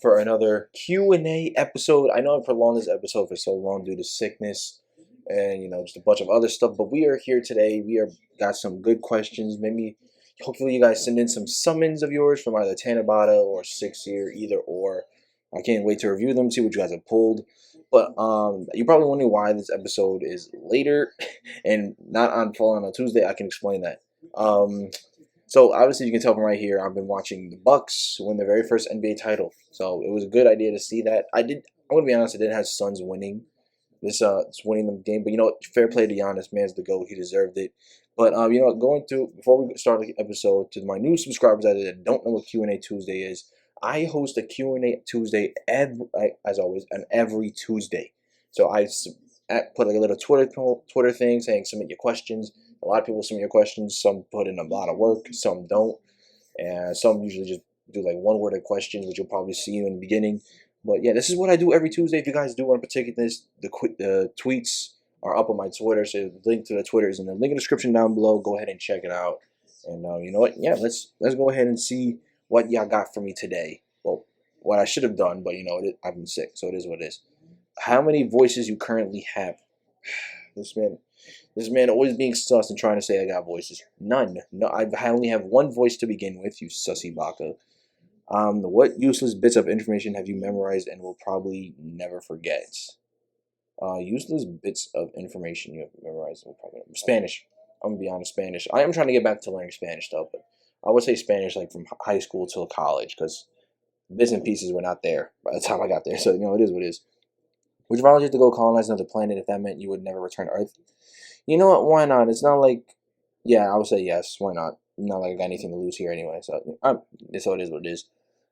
for another Q&A episode. I know I prolonged this episode for so long due to sickness and just a bunch of other stuff, but we are here today. We are got some good questions. Maybe hopefully you guys send in some summons of yours from either Tanabata or Six Year, either or. I can't wait to review them, see what you guys have pulled. But you're probably wondering why this episode is later and not on falling on a Tuesday. I can explain that. So obviously you can tell from right here, I've been watching the Bucks win their very first NBA title. So it was a good idea to see that. I'm gonna be honest, I didn't have Suns winning it's winning the game, but fair play to Giannis, man's the GOAT, he deserved it. But going through before we start the episode, to my new subscribers out there that don't know what Q&A Tuesday is, I host a Q&A Tuesday as always on every Tuesday. So I put like a little Twitter thing saying submit your questions. A lot of people submit your questions. Some put in a lot of work, some don't, and some usually just do like one-worded questions, which you'll probably see in the beginning. But yeah, this is what I do every Tuesday. If you guys do want to partake in this, the tweets are up on my Twitter, so the link to the Twitter is in the link in the description down below. Go ahead and check it out. And you know what? Yeah, let's go ahead and see what y'all got for me today. Well, what I should have done, but I've been sick, so it is what it is. How many voices you currently have? This man always being sus and trying to say I got voices. None. No, I only have one voice to begin with, you sussy baka. What useless bits of information have you memorized and will probably never forget? Useless bits of information you have memorized and will probably never. Spanish. I'm gonna be honest, Spanish. I am trying to get back to learning Spanish stuff, but I would say Spanish like from high school till college, because bits and pieces were not there by the time I got there. So it is what it is. Would you volunteer to go colonize another planet if that meant you would never return to Earth? You know what? Why not? It's not like, yeah, I would say yes. Why not? Not like I got anything to lose here anyway. So it is what it is.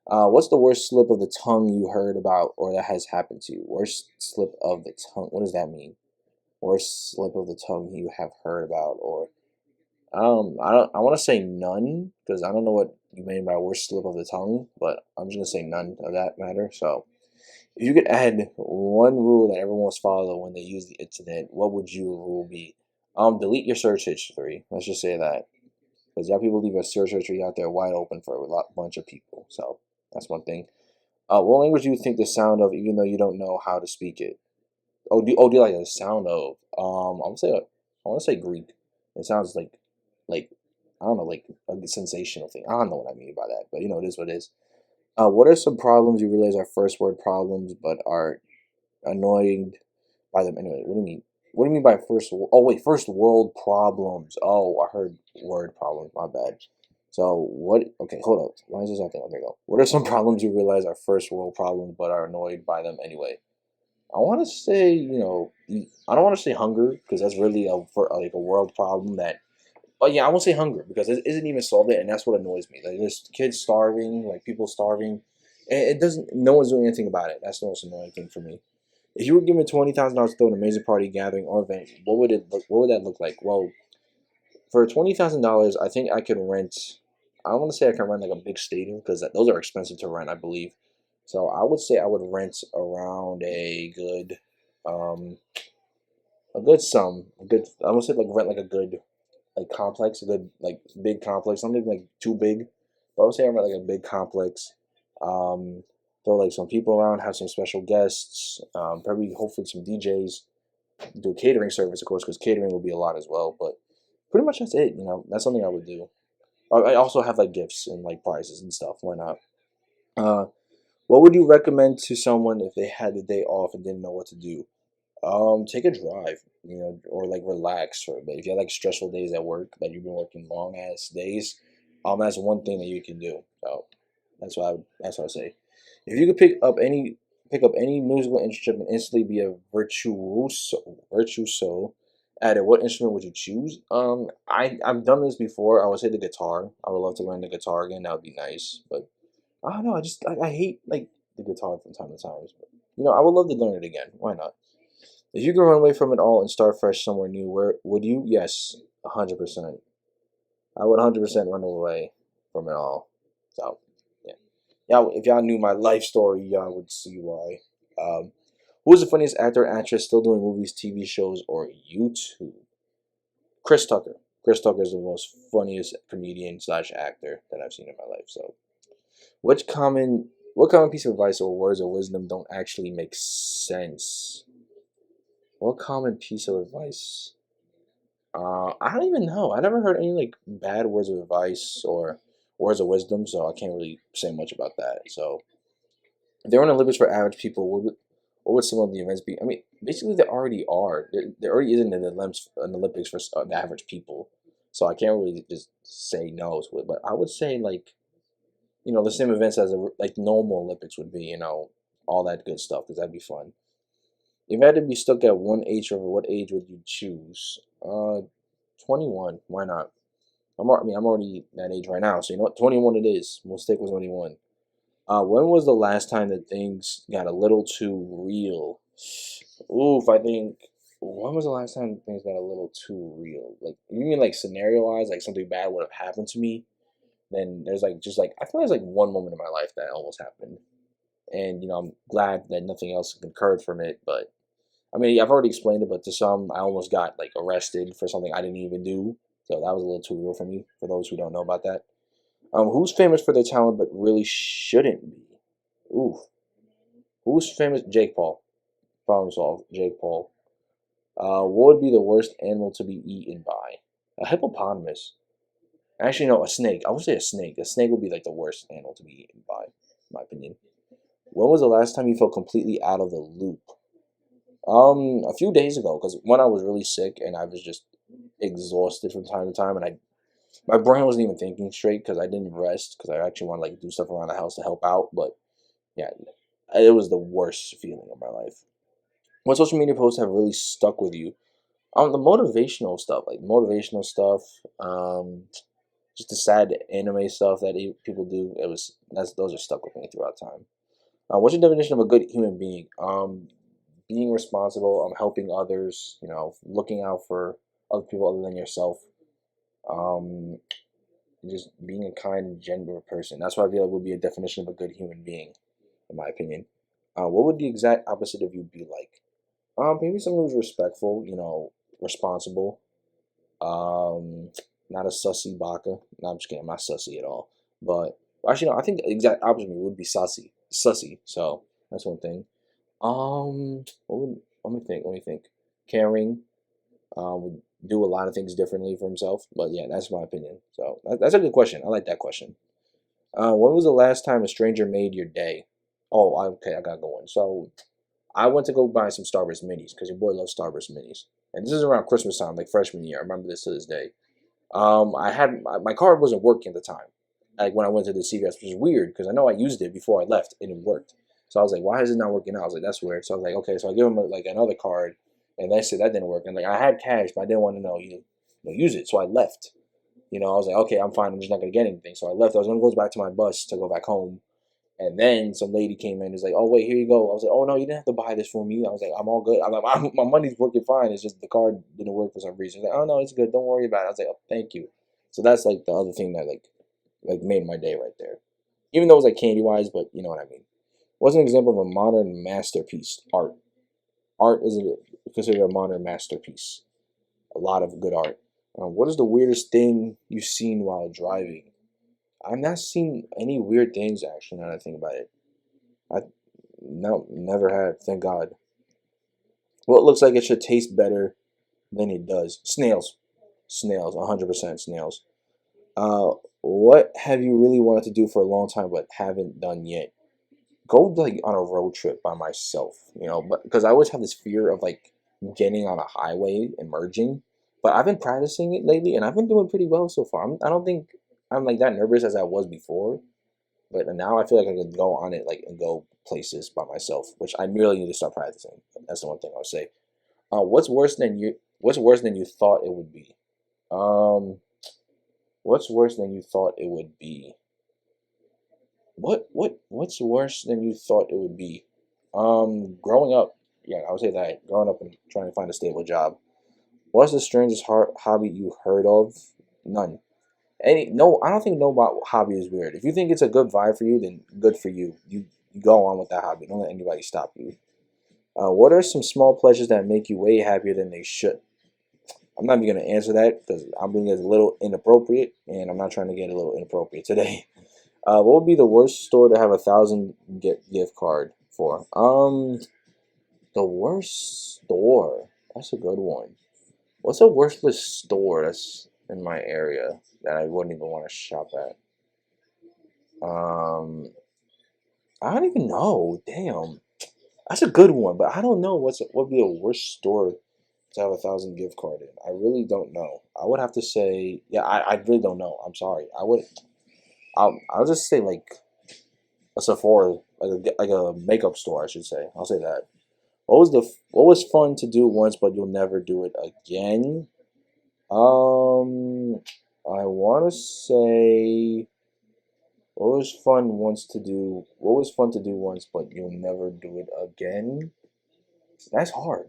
What's the worst slip of the tongue you heard about or that has happened to you? Worst slip of the tongue. What does that mean? Worst slip of the tongue you have heard about, or I want to say none, because I don't know what you mean by worst slip of the tongue, but I'm just gonna say none of that matter. So if you could add one rule that everyone must follow when they use the internet, what would your rule be? Delete your search history. Let's just say that, because y'all people leave a search history out there wide open for bunch of people. So that's one thing. What language do you think the sound of, even though you don't know how to speak it? Do you like the sound of? I want to say Greek. It sounds like I don't know, like a sensational thing. I don't know what I mean by that, but it is what it is. What are some problems you realize are first world problems, but are annoyed by them anyway? What do you mean? What do you mean by first? Oh wait, first world problems. Oh, I heard word problems. My bad. So what? Okay, hold up. Why is this acting? Okay, go. What are some problems you realize are first world problems, but are annoyed by them anyway? I want to say, I don't want to say hunger, because that's really like a world problem that. Oh yeah, I won't say hunger, because it isn't even solved yet, and that's what annoys me. Like there's kids starving, like people starving, and it doesn't. No one's doing anything about it. That's the most annoying thing for me. If you were given $20,000 to throw an amazing party, gathering, or event, what would it look? What would that look like? Well, for $20,000, I think I could rent. I want to say I can rent like a big stadium, because those are expensive to rent, I believe. So I would say I would rent around um, a good sum, a good. I would say like rent like a good like complex, a good like big complex, something like too big. But I would say I rent like a big complex. Um, Throw like some people around, have some special guests, probably hopefully some DJs, do a catering service, of course, because catering will be a lot as well. But pretty much that's it. That's something I would do. I also have like gifts and like prizes and stuff. Why not? Uh, what would you recommend to someone if they had the day off and didn't know what to do? Take a drive, or like relax for a bit. If you have like stressful days at work that you've been working long ass days, that's one thing that you can do. So that's what I would say. If you could pick up any musical instrument and instantly be a virtuoso at it, what instrument would you choose? I've done this before. I would say the guitar. I would love to learn the guitar again. That would be nice. But I don't know. I hate like the guitar from time to time. But, I would love to learn it again. Why not? If you could run away from it all and start fresh somewhere new, where would you? Yes, 100%. I would 100% run away from it all. So, yeah. Yeah, if y'all knew my life story, y'all would see why. Who is the funniest actor or actress still doing movies, TV shows, or YouTube? Chris Tucker. Chris Tucker is the most funniest comedian slash actor that I've seen in my life. So, which common What common piece of advice or words of wisdom don't actually make sense? What common piece of advice? I don't even know. I never heard any like bad words of advice or words of wisdom, so I can't really say much about that. So, if there were an Olympics for average people, what would some of the events be? I mean, basically, there already are. There already isn't an Olympics for the average people, so I can't really just say no to it. But I would say like the same events as like normal Olympics would be. All that good stuff because that'd be fun. If you had to be stuck at one age forever, what age would you choose? 21. Why not? I'm already that age right now, so you know what? 21 it is. We'll stick with 21. When was the last time that things got a little too real? Oof, I think. When was the last time things got a little too real? Like, you mean like scenario-wise, like something bad would have happened to me? Then there's like just like I feel there's like one moment in my life that almost happened, and I'm glad that nothing else occurred from it. But I mean, I've already explained it, but to some, I almost got like arrested for something I didn't even do. So that was a little too real for me. For those who don't know about that, who's famous for their talent but really shouldn't be? Oof. Who's famous? Jake Paul. Problem solved. Jake Paul. What would be the worst animal to be eaten by? A hippopotamus. Actually, no, a snake. I would say a snake. A snake would be like the worst animal to be eaten by, in my opinion. When was the last time you felt completely out of the loop? A few days ago, because when I was really sick and I was just exhausted from time to time, and my brain wasn't even thinking straight because I didn't rest because I actually want to like do stuff around the house to help out. But yeah, it was the worst feeling of my life. What social media posts have really stuck with you? The motivational stuff, just the sad anime stuff that people do. Those are stuck with me throughout time. What's your definition of a good human being? Being responsible, helping others, looking out for other people other than yourself. Um, just being a kind, genuine person. That's what I feel like would be a definition of a good human being, in my opinion. What would the exact opposite of you be like? Maybe someone who's respectful, responsible. Um, Not a sussy baka. No, I'm just kidding. I'm not sussy at all. But actually, no. I think the exact opposite of me would be sussy. So that's one thing. Let me think. Let me think. Caring. Would do a lot of things differently for himself. But yeah, that's my opinion. So that's a good question. I like that question. When was the last time a stranger made your day? Oh, okay. I got going. So I went to go buy some Starburst minis because your boy loves Starburst minis. And this is around Christmas time, like freshman year. I remember this to this day. I had my card wasn't working at the time. Like when I went to the CVS, which is weird because I know I used it before I left and it worked. So I was like, why is it not working out? I was like, that's weird. So I was like, okay. So I give him like another card, and they said that didn't work. And like I had cash, but I didn't want to use it. So I left. I was like, okay, I'm fine. I'm just not gonna get anything. So I left. I was gonna go back to my bus to go back home. And then some lady came in and was like, oh, wait, here you go. I was like, oh, no, you didn't have to buy this for me. I was like, I'm all good. I'm like, my money's working fine. It's just the card didn't work for some reason. Like, oh, no, it's good. Don't worry about it. I was like, oh, thank you. So that's like the other thing that like made my day right there. Even though it was like candy-wise, but you know what I mean. What's an example of a modern masterpiece? Art. Art is considered a modern masterpiece. A lot of good art. What is the weirdest thing you've seen while driving? I've not seen any weird things actually. Now that I think about it, I no never had. Thank God. Well, it looks like it should taste better than it does. Snails, 100% snails. Uh, what have you really wanted to do for a long time but haven't done yet? Go like on a road trip by myself, but because I always have this fear of like getting on a highway and merging. But I've been practicing it lately, and I've been doing pretty well so far. I don't think I'm like that nervous as I was before. But now I feel like I can go on it like and go places by myself, which I really need to start practicing. That's the one thing I'll say. What's worse than you thought it would be? Um, what's worse than you thought it would be? What's worse than you thought it would be? Growing up. Yeah, I would say that growing up and trying to find a stable job. What's the strangest hobby you heard of? None. No, I don't think no hobby is weird. If you think it's a good vibe for you, then good for you. You go on with that hobby. Don't let anybody stop you. What are some small pleasures that make you way happier than they should? I'm not even gonna answer that because I'm being a little inappropriate, and I'm not trying to get a little inappropriate today. What would be the worst store to have 1,000 gift card for? The worst store. That's a good one. What's a worthless store that's in my area that I wouldn't even want to shop at? Um, I don't even know. Damn, that's a good one, but I don't know what would be a worst store to have 1,000 gift card in. I really don't know. I would have to say, yeah, I really don't know. I'm sorry. I'll just say like a Sephora, like a makeup store, I should say. I'll say that. What was fun to do once, but you'll never do it again? I want to say what was fun to do once, but you'll never do it again. That's hard.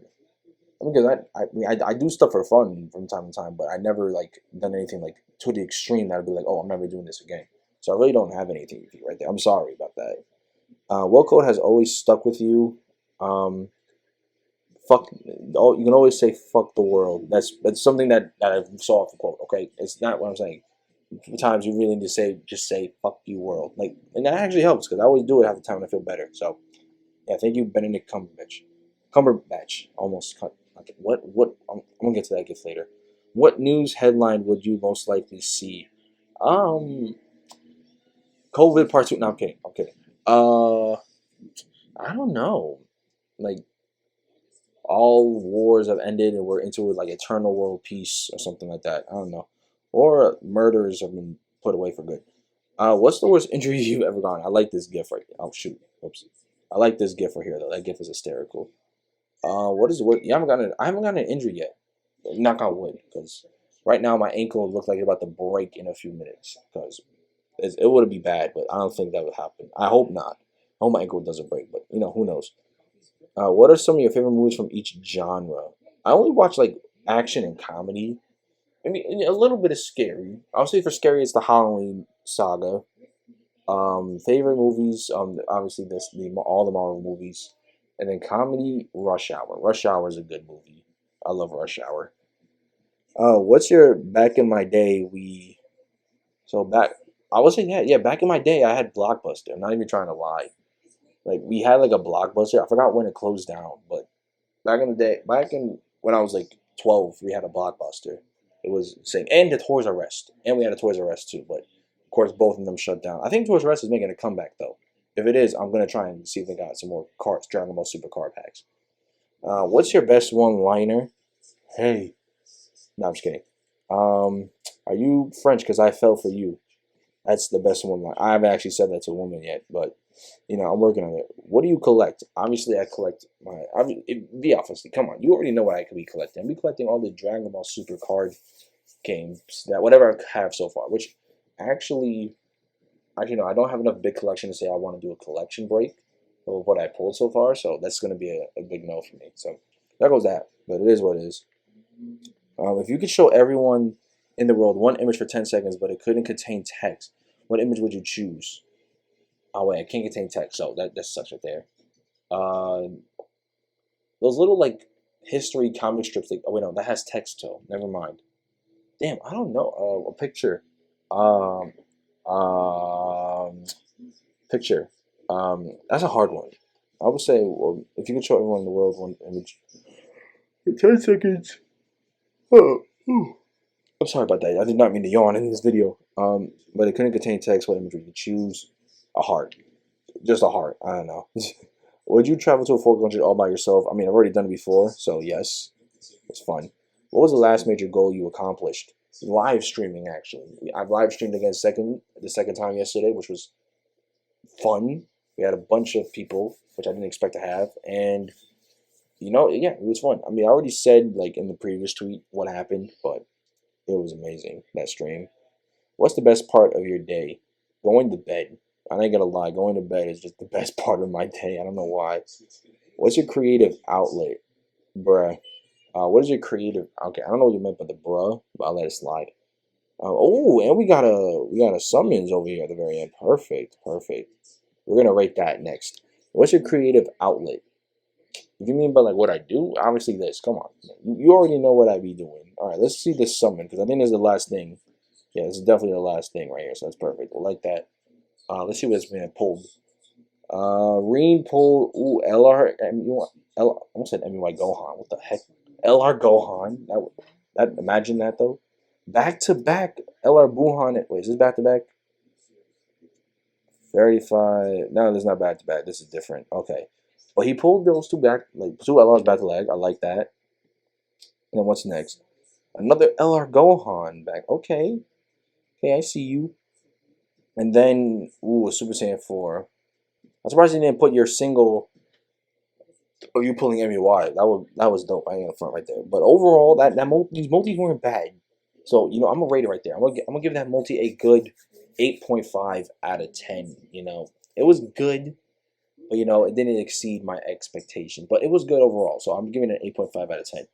I mean, because I do stuff for fun from time to time, but I never like done anything like to the extreme that I'd be like, oh, I'm never doing this again. So I really don't have anything with you right there. I'm sorry about that. What quote has always stuck with you? Um, fuck. Oh, you can always say "fuck the world." That's something that I saw off the quote. Okay, it's not what I'm saying. Sometimes you really need to say just say "fuck you world," like, and that actually helps because I always do it half the time and I feel better. So yeah, thank you, Benedict Cumberbatch. Cumberbatch almost cut. Okay, what? I'm gonna get to that gift later. What news headline would you most likely see? Um, COVID part two. No, I'm kidding. I'm kidding. I don't know. Like all wars have ended and we're into like eternal world peace or something like that. I don't know. Or murders have been put away for good. What's the worst injury you've ever gotten? I like this gift right here. Oh shoot. Oops. I like this gift right here though. That gift is hysterical. What is the worst? Yeah, I haven't gotten an injury yet. Knock on wood, because right now my ankle looks like it's about to break in a few minutes. Because it would be bad, but I don't think that would happen. I hope not. I hope my ankle doesn't break, but who knows? What are some of your favorite movies from each genre? I only watch like action and comedy. I mean, a little bit of scary. I'll say for scary, it's the Halloween saga. Favorite movies, obviously all the Marvel movies, and then comedy, Rush Hour. Rush Hour is a good movie. I love Rush Hour. What's your back in my day? So back, I was saying yeah. Back in my day, I had Blockbuster. I'm not even trying to lie. Like we had like a Blockbuster. I forgot when it closed down, but back in the day, back in when I was like 12, we had a Blockbuster. It was insane. And the Toys R Us. And we had a Toys R Us too, but of course both of them shut down. I think Toys R Us is making a comeback though. If it is, I'm gonna try and see if they got some more cards, Dragon Ball Super card packs. What's your best one liner? Hey. No, I'm just kidding. Um, are you French? Because I fell for you. That's the best one. I haven't actually said that to a woman yet, but I'm working on it. What do you collect? Obviously, I collect my. Be obviously, come on, you already know what I could be collecting. I'll be collecting all the Dragon Ball Super card games that whatever I have so far. Which actually, no, I don't have enough big collection to say I want to do a collection break of what I pulled so far. So that's going to be a big no for me. So there goes that. But it is what it is. If you could show everyone in the world one image for 10 seconds, but it couldn't contain text, what image would you choose? Oh wait, it can't contain text, so that sucks right there. Uh, those little like history comic strips. Like, oh wait, no, that has text too. Never mind. Damn, I don't know. A picture. Um, um, picture. That's a hard one. I would say, well, if you could show everyone in the world one image for 10 seconds. Oh, I'm sorry about that. I did not mean to yawn in this video. But it couldn't contain text. What image would you choose? A heart. Just a heart. I don't know. Would you travel to a foreign country all by yourself? I mean, I've already done it before, so yes, it's fun. What was the last major goal you accomplished? Live streaming, actually. I've live streamed again the second time yesterday, which was fun. We had a bunch of people, which I didn't expect to have, and yeah, it was fun. I mean, I already said like in the previous tweet what happened, but it was amazing that stream. What's the best part of your day? Going to bed. I ain't gonna lie, going to bed is just the best part of my day. I don't know why. What's your creative outlet, bruh? What is your creative? Okay, I don't know what you meant by the bruh, but I'll let it slide. Oh, and we got a summons over here at the very end. Perfect, perfect. We're gonna rate that next. What's your creative outlet? If you mean by like what I do, obviously this. Come on, you already know what I be doing. All right, let's see this summon because I think this is the last thing. Yeah, this is definitely the last thing right here, so that's perfect. We'll like that. Let's see what this man pulled. Reen pulled. Ooh, LR. I almost said MUI Gohan. What the heck? LR Gohan. Imagine that though. Back to back LR Buhan. Wait, is this back to back? 35. No, this is not back to back. This is different. Okay. But he pulled those two back, like two LRs back to leg. I like that. And then what's next? Another LR Gohan back. Okay. Okay, I see you. And then, ooh, a Super Saiyan 4. I'm surprised you didn't put your single of you pulling MUI. That was dope. I ain't gonna front right there. But overall, these multis weren't bad. So I'm gonna rate it right there. I'm gonna give that multi a good 8.5 out of 10. It was good, but it didn't exceed my expectation. But it was good overall. So I'm giving it an 8.5 out of 10.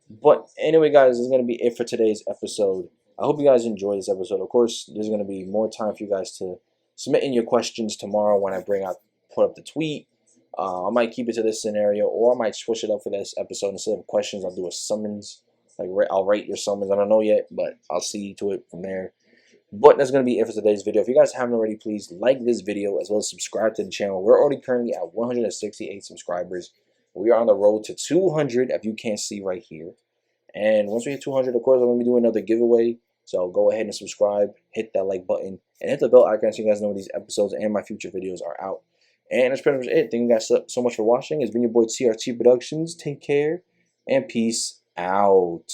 But anyway, guys, this is gonna be it for today's episode. I hope you guys enjoyed this episode. Of course, there's gonna be more time for you guys to submit in your questions tomorrow when I put up the tweet. I might keep it to this scenario, or I might switch it up for this episode. Instead of questions, I'll do a summons. I'll rate your summons. I don't know yet, but I'll see to it from there. But that's going to be it for today's video. If you guys haven't already, please like this video as well as subscribe to the channel. We're already currently at 168 subscribers. We are on the road to 200, if you can't see right here. And once we hit 200, of course, I'm going to be doing another giveaway. So go ahead and subscribe, hit that like button, and hit the bell icon so you guys know when these episodes and my future videos are out. And that's pretty much it. Thank you guys so much for watching. It's been your boy TRT Productions. Take care and peace out.